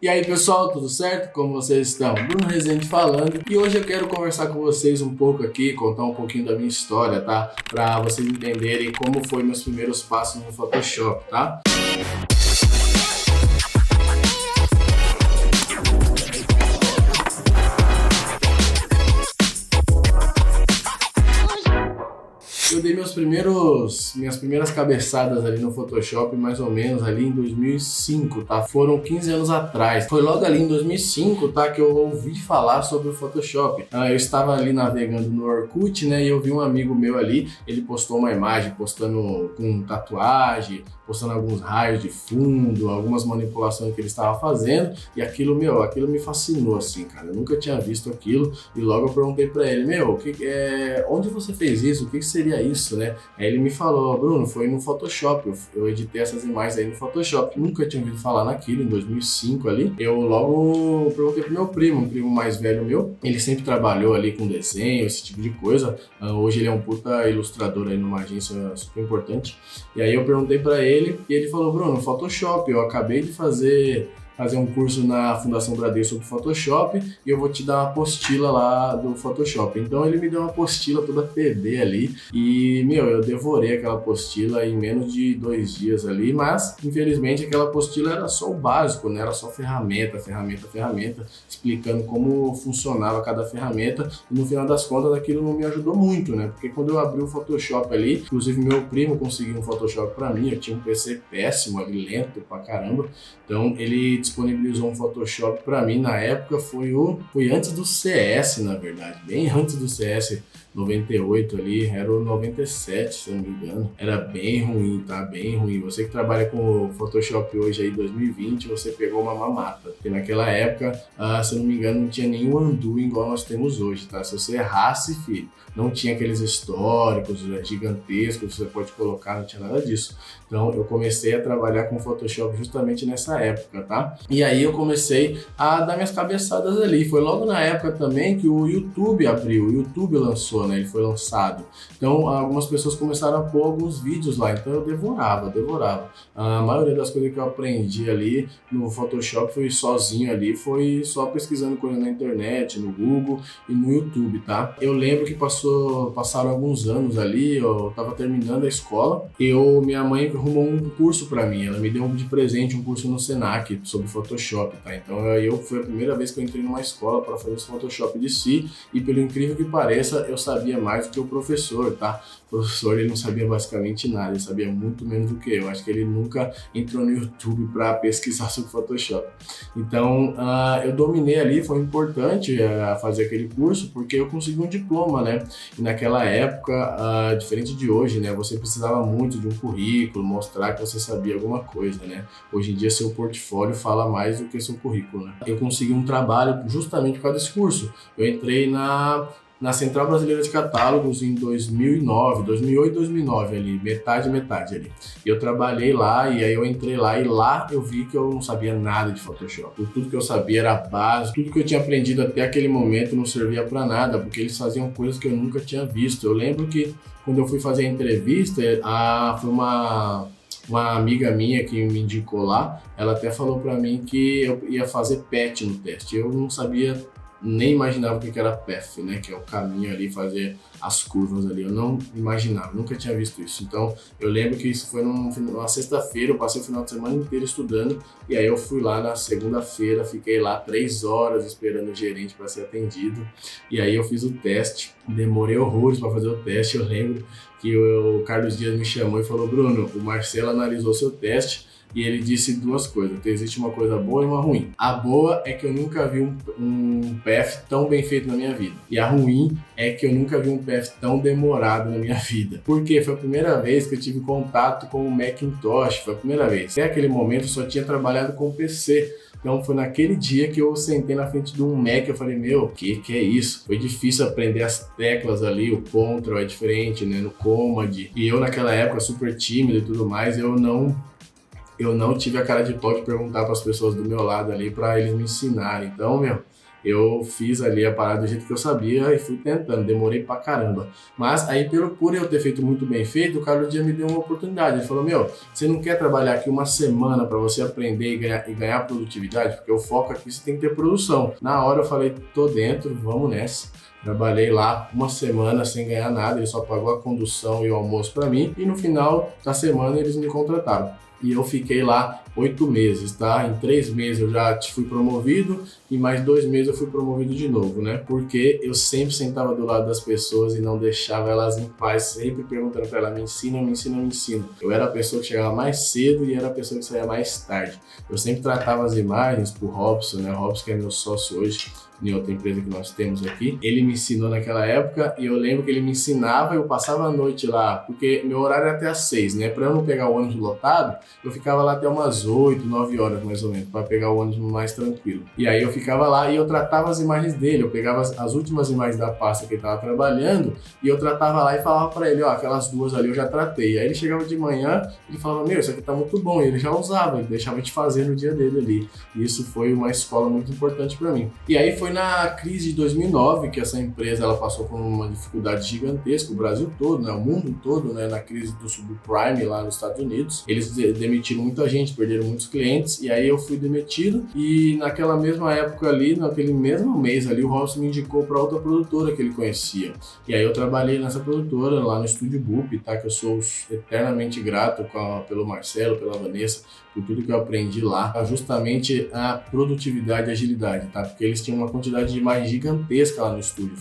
E aí pessoal, tudo certo? Como vocês estão? Bruno Rezende falando e hoje eu quero conversar com vocês um pouco aqui, contar um pouquinho da minha história, tá? Pra vocês entenderem como foi meus primeiros passos no Photoshop, tá? Eu dei minhas primeiras cabeçadas ali no Photoshop mais ou menos ali em 2005, tá? Foram 15 anos atrás. Foi logo ali em 2005, tá? Que eu ouvi falar sobre o Photoshop. Eu estava ali navegando no Orkut, né? E eu vi um amigo meu ali, ele postou uma imagem, postando com tatuagem, postando alguns raios de fundo, algumas manipulações que ele estava fazendo. E aquilo me fascinou, assim, cara. Eu nunca tinha visto aquilo. E logo eu perguntei pra ele, onde você fez isso? O que seria isso, né? Aí ele me falou, Bruno, foi no Photoshop, eu editei essas imagens aí no Photoshop. Nunca tinha ouvido falar naquilo, em 2005 ali. Eu logo perguntei pro meu primo, um primo mais velho meu, ele sempre trabalhou ali com desenho, esse tipo de coisa. Hoje ele é um puta ilustrador aí numa agência super importante. E aí eu perguntei pra ele e ele falou, Bruno, Photoshop, eu acabei de fazer um curso na Fundação Bradesco sobre Photoshop e eu vou te dar uma apostila lá do Photoshop. Então ele me deu uma apostila toda PB ali e, eu devorei aquela apostila em menos de 2 dias ali, mas infelizmente aquela apostila era só o básico, né? Era só ferramenta, explicando como funcionava cada ferramenta e no final das contas aquilo não me ajudou muito, né? Porque quando eu abri o Photoshop ali, inclusive meu primo conseguiu um Photoshop pra mim, eu tinha um PC péssimo ali, lento pra caramba, então ele disponibilizou um Photoshop para mim na época, foi antes do CS, na verdade, bem antes do CS 98 ali, era o 97, se eu não me engano. Era bem ruim, tá? Bem ruim. Você que trabalha com o Photoshop hoje aí, 2020, você pegou uma mamata. Porque naquela época, se eu não me engano, não tinha nenhum undo igual nós temos hoje, tá? Se você errasse, filho, não tinha aqueles históricos gigantescos que você pode colocar, não tinha nada disso. Então eu comecei a trabalhar com Photoshop justamente nessa época, tá? E aí eu comecei a dar minhas cabeçadas ali. Foi logo na época também que o YouTube abriu, o YouTube lançou, né? Ele foi lançado. Então algumas pessoas começaram a pôr alguns vídeos lá, então eu devorava. A maioria das coisas que eu aprendi ali no Photoshop foi sozinho ali, foi só pesquisando coisa na internet, no Google e no YouTube, tá? Eu lembro que passaram alguns anos ali, eu tava terminando a escola, minha mãe arrumou um curso para mim, ela me deu de presente um curso no Senac sobre Photoshop, tá? Então foi a primeira vez que eu entrei numa escola para fazer esse Photoshop de si e pelo incrível que pareça, eu sabia mais do que o professor, tá? O professor, ele não sabia basicamente nada, ele sabia muito menos do que eu. Acho que ele nunca entrou no YouTube para pesquisar sobre Photoshop. Então, eu dominei ali, foi importante fazer aquele curso porque eu consegui um diploma, né? E naquela época, diferente de hoje, né? Você precisava muito de um currículo, mostrar que você sabia alguma coisa, né? Hoje em dia, seu portfólio fala mais do que seu currículo, né? Eu consegui um trabalho justamente por causa desse curso. Eu entrei na Central Brasileira de Catálogos em 2008, 2009 ali, metade ali. E eu trabalhei lá e aí eu entrei lá e lá eu vi que eu não sabia nada de Photoshop. Tudo que eu sabia era básico, tudo que eu tinha aprendido até aquele momento não servia para nada, porque eles faziam coisas que eu nunca tinha visto. Eu lembro que quando eu fui fazer a entrevista, foi uma amiga minha que me indicou lá, ela até falou para mim que eu ia fazer PET no teste. Eu não sabia, nem imaginava o que era PEF, né? Que é o caminho ali, fazer as curvas ali. Eu não imaginava, nunca tinha visto isso. Então, eu lembro que isso foi numa sexta-feira, eu passei o final de semana inteiro estudando, e aí eu fui lá na segunda-feira, fiquei lá 3 horas esperando o gerente para ser atendido, e aí eu fiz o teste, demorei horrores para fazer o teste. Eu lembro que o Carlos Dias me chamou e falou, Bruno, o Marcelo analisou seu teste, e ele disse 2 coisas, que existe uma coisa boa e uma ruim. A boa é que eu nunca vi um PF tão bem feito na minha vida. E a ruim é que eu nunca vi um PF tão demorado na minha vida. Porque foi a primeira vez que eu tive contato com o Macintosh, foi a primeira vez. Até aquele momento eu só tinha trabalhado com PC. Então foi naquele dia que eu sentei na frente de um Mac, eu falei, que é isso? Foi difícil aprender as teclas ali, o Ctrl é diferente, né, no Command. E eu naquela época super tímido e tudo mais, eu não tive a cara de pau de perguntar para as pessoas do meu lado ali para eles me ensinarem. Então, eu fiz ali a parada do jeito que eu sabia e fui tentando, demorei pra caramba. Mas aí, por eu ter feito muito bem feito, o Carlos Dias me deu uma oportunidade. Ele falou, meu, você não quer trabalhar aqui uma semana para você aprender e ganhar produtividade? Porque o foco aqui você tem que ter produção. Na hora eu falei, tô dentro, vamos nessa. Trabalhei lá uma semana sem ganhar nada, ele só pagou a condução e o almoço para mim, e no final da semana eles me contrataram. E eu fiquei lá 8 meses, tá? Em 3 meses eu já fui promovido e mais 2 meses eu fui promovido de novo, né? Porque eu sempre sentava do lado das pessoas e não deixava elas em paz, sempre perguntando para elas, me ensina, me ensina, me ensina. Eu era a pessoa que chegava mais cedo e era a pessoa que saía mais tarde. Eu sempre tratava as imagens pro Robson, né? O Robson, que é meu sócio hoje, em outra empresa que nós temos aqui, ele me ensinou naquela época e eu lembro que ele me ensinava, eu passava a noite lá, porque meu horário era até às 6, né? Para eu não pegar o ônibus lotado, eu ficava lá até umas 8, 9 horas mais ou menos, para pegar o ônibus mais tranquilo. E aí eu ficava lá e eu tratava as imagens dele, eu pegava as últimas imagens da pasta que ele estava trabalhando e eu tratava lá e falava para ele, ó, aquelas duas ali eu já tratei. Aí ele chegava de manhã, ele falava, meu, isso aqui tá muito bom, e ele já usava, ele deixava de fazer no dia dele ali. E isso foi uma escola muito importante para mim. E aí foi na crise de 2009 que essa empresa ela passou por uma dificuldade gigantesca, o Brasil todo, né, o mundo todo, né, na crise do subprime lá nos Estados Unidos. Eles demitiram muita gente, perderam muitos clientes, e aí eu fui demitido, e naquela mesma época ali, naquele mesmo mês ali, o Robson me indicou para outra produtora que ele conhecia. E aí eu trabalhei nessa produtora lá no Estúdio Boop, tá, que eu sou eternamente grato pelo Marcelo, pela Vanessa, por tudo que eu aprendi lá, justamente a produtividade e agilidade, tá? Porque eles tinham uma quantidade de imagens gigantesca lá no estúdio,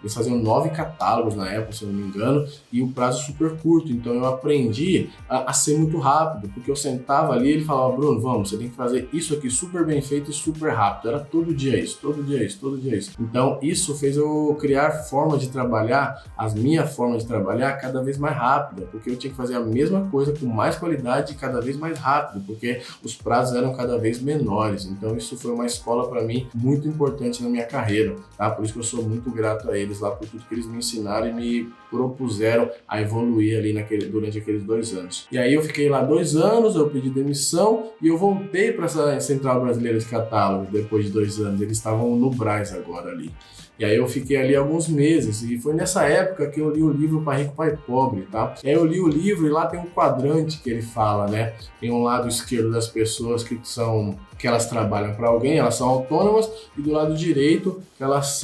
eles faziam 9 catálogos na época, se eu não me engano, e o prazo super curto, então eu aprendi a ser muito rápido, porque eu sentava ali e ele falava, Bruno, vamos, você tem que fazer isso aqui super bem feito e super rápido, era todo dia isso, todo dia isso, todo dia isso. Então isso fez eu criar forma de trabalhar, as minhas formas de trabalhar cada vez mais rápida, porque eu tinha que fazer a mesma coisa com mais qualidade e cada vez mais rápido, porque os prazos eram cada vez menores. Então isso foi uma escola para mim muito importante na minha carreira, tá? Por isso que eu sou muito grato a eles lá por tudo que eles me ensinaram e me propuseram a evoluir ali durante aqueles 2 anos. E aí eu fiquei lá 2 anos, eu pedi demissão e eu voltei para essa Central Brasileira de Catálogo depois de 2 anos. Eles estavam no Brás agora ali. E aí eu fiquei ali alguns meses e foi nessa época que eu li o livro Pai Rico, Pai Pobre, tá? E aí eu li o livro e lá tem um quadrante que ele fala, né? Tem um lado esquerdo das pessoas que elas trabalham para alguém, elas são autônomas, e do lado direito elas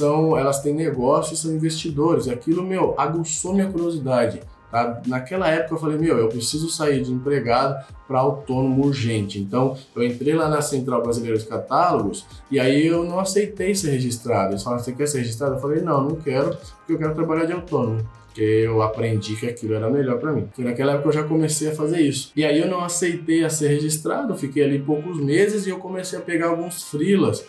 têm negócio e são investidores. Aquilo, meu, aguçou minha curiosidade. Tá? Naquela época eu falei, meu, eu preciso sair de empregado para autônomo urgente. Então eu entrei lá na Central Brasileira de Catálogos e aí eu não aceitei ser registrado. Eles falaram, você quer ser registrado? Eu falei, não quero, porque eu quero trabalhar de autônomo. Porque eu aprendi que aquilo era melhor para mim. Foi naquela época que eu já comecei a fazer isso. E aí eu não aceitei a ser registrado, fiquei ali poucos meses e eu comecei a pegar alguns freelas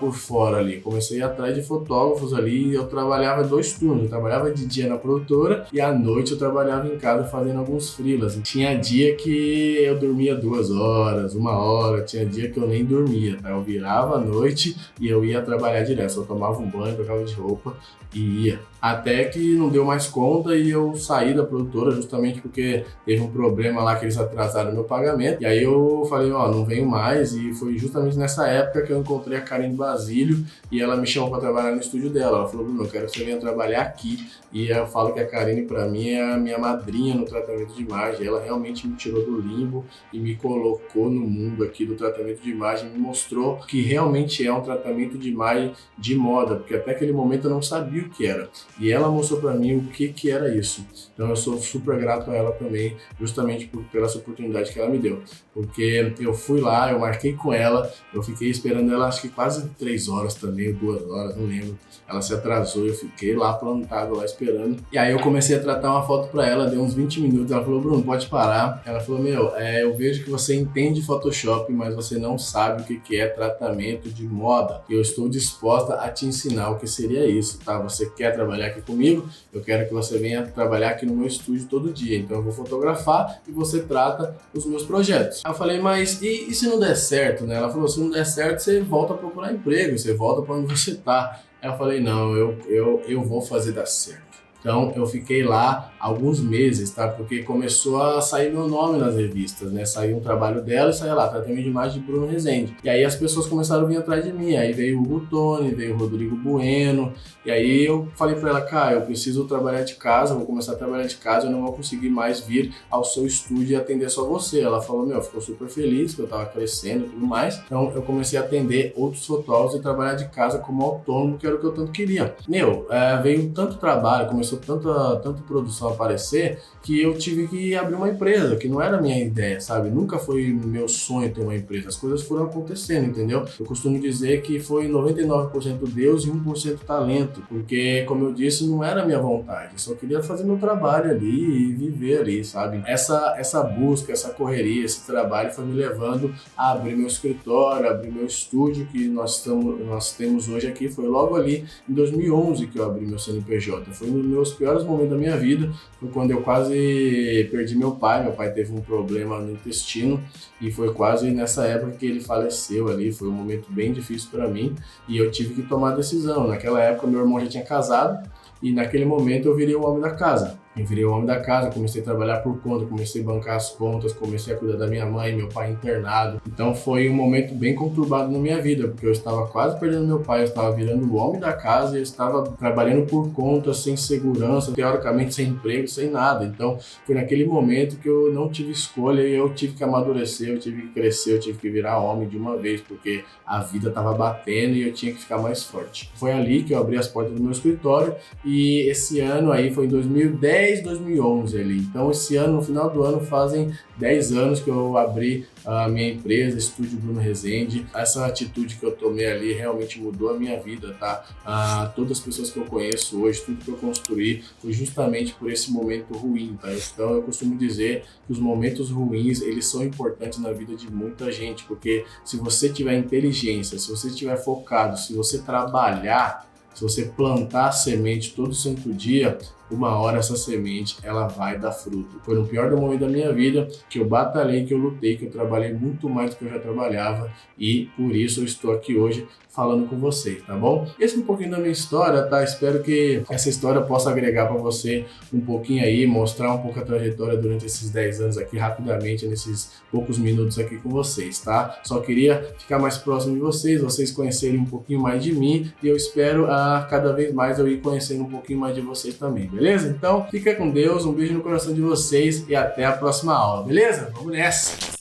por fora ali. Comecei a ir atrás de fotógrafos ali e eu trabalhava 2 turnos. Eu trabalhava de dia na produtora e à noite eu trabalhava em casa fazendo alguns freelas. E tinha dia que eu dormia 2 horas, 1 hora, tinha dia que eu nem dormia, tá? Eu virava à noite e eu ia trabalhar direto. Eu tomava um banho, trocava de roupa e ia. Até que não deu mais conta e eu saí da produtora justamente porque teve um problema lá que eles atrasaram meu pagamento. E aí eu falei, não venho mais. E foi justamente nessa época que eu encontrei a Karine Basílio e ela me chamou para trabalhar no estúdio dela. Ela falou, Bruno, eu quero que você venha trabalhar aqui. E eu falo que a Karine para mim é a minha madrinha no tratamento de imagem. Ela realmente me tirou do limbo e me colocou no mundo aqui do tratamento de imagem, me mostrou que realmente é um tratamento de imagem de moda, porque até aquele momento eu não sabia o que era. E ela mostrou para mim o que era isso. Então eu sou super grato a ela também, justamente pela essa oportunidade que ela me deu. Porque eu fui lá, eu marquei com ela, eu fiquei esperando ela acho que quase 3 horas também, 2 horas, não lembro. Ela se atrasou, eu fiquei lá plantado, lá esperando. E aí eu comecei a tratar uma foto para ela, deu uns 20 minutos, ela falou, Bruno, pode parar. Ela falou, meu, eu vejo que você entende Photoshop, mas você não sabe o que é tratamento de moda. Eu estou disposta a te ensinar o que seria isso, tá? Você quer trabalhar aqui comigo? Eu quero que você venha trabalhar aqui no meu estúdio todo dia. Então eu vou fotografar e você trata os meus projetos. Aí eu falei, mas e se não der certo, né? Ela falou, se não der certo, você volta a procurar emprego, você volta para onde você tá. Aí eu falei, não, eu vou fazer dar certo. Então eu fiquei lá alguns meses, tá? Porque começou a sair meu nome nas revistas, né? Saiu um trabalho dela e saía lá, tratamento de imagem de Bruno Rezende. E aí as pessoas começaram a vir atrás de mim. Aí veio o Hugo Toni, veio o Rodrigo Bueno. E aí eu falei pra ela, cara, eu preciso trabalhar de casa, vou começar a trabalhar de casa, eu não vou conseguir mais vir ao seu estúdio e atender só você. Ela falou, ficou super feliz que eu tava crescendo e tudo mais. Então eu comecei a atender outros fotógrafos e trabalhar de casa como autônomo, que era o que eu tanto queria. Veio tanto trabalho, começou tanta produção a aparecer, que eu tive que abrir uma empresa, que não era a minha ideia, sabe? Nunca foi meu sonho ter uma empresa. As coisas foram acontecendo, entendeu? Eu costumo dizer que foi 99% Deus e 1% talento, porque, como eu disse, não era a minha vontade. Eu só queria fazer meu trabalho ali e viver ali, sabe? Essa busca, essa correria, esse trabalho foi me levando a abrir meu escritório, abrir meu estúdio, que nós temos hoje aqui. Foi logo ali em 2011 que eu abri meu CNPJ. Foi um dos meus piores momentos da minha vida. Foi quando eu quase perdi meu pai. Meu pai teve um problema no intestino e foi quase nessa época que ele faleceu ali. Foi um momento bem difícil para mim e eu tive que tomar a decisão. Naquela época meu irmão já tinha casado e naquele momento eu virei o homem da casa. Comecei a trabalhar por conta, comecei a bancar as contas, comecei a cuidar da minha mãe, meu pai internado. Então foi um momento bem conturbado na minha vida, porque eu estava quase perdendo meu pai, eu estava virando o homem da casa e eu estava trabalhando por conta, sem segurança, teoricamente sem emprego, sem nada. Então foi naquele momento que eu não tive escolha e eu tive que amadurecer, eu tive que crescer, eu tive que virar homem de uma vez, porque a vida estava batendo e eu tinha que ficar mais forte. Foi ali que eu abri as portas do meu escritório e esse ano aí foi em 2011 ali. Então esse ano, no final do ano, fazem 10 anos que eu abri a minha empresa, Estúdio Bruno Rezende. Essa atitude que eu tomei ali realmente mudou a minha vida, tá? Todas as pessoas que eu conheço hoje, tudo que eu construí foi justamente por esse momento ruim, tá? Então eu costumo dizer que os momentos ruins, eles são importantes na vida de muita gente, porque se você tiver inteligência, se você estiver focado, se você trabalhar, se você plantar a semente todo santo dia, uma hora essa semente ela vai dar fruto. Foi no pior momento da minha vida que eu batalhei, que eu lutei, que eu trabalhei muito mais do que eu já trabalhava e por isso eu estou aqui hoje falando com vocês, tá bom? Esse é um pouquinho da minha história, tá? Espero que essa história possa agregar para você um pouquinho aí, mostrar um pouco a trajetória durante esses 10 anos aqui rapidamente, nesses poucos minutos aqui com vocês, tá? Só queria ficar mais próximo de vocês conhecerem um pouquinho mais de mim e eu espero cada vez mais eu ir conhecendo um pouquinho mais de vocês também, beleza? Então, fica com Deus, um beijo no coração de vocês e até a próxima aula, beleza? Vamos nessa!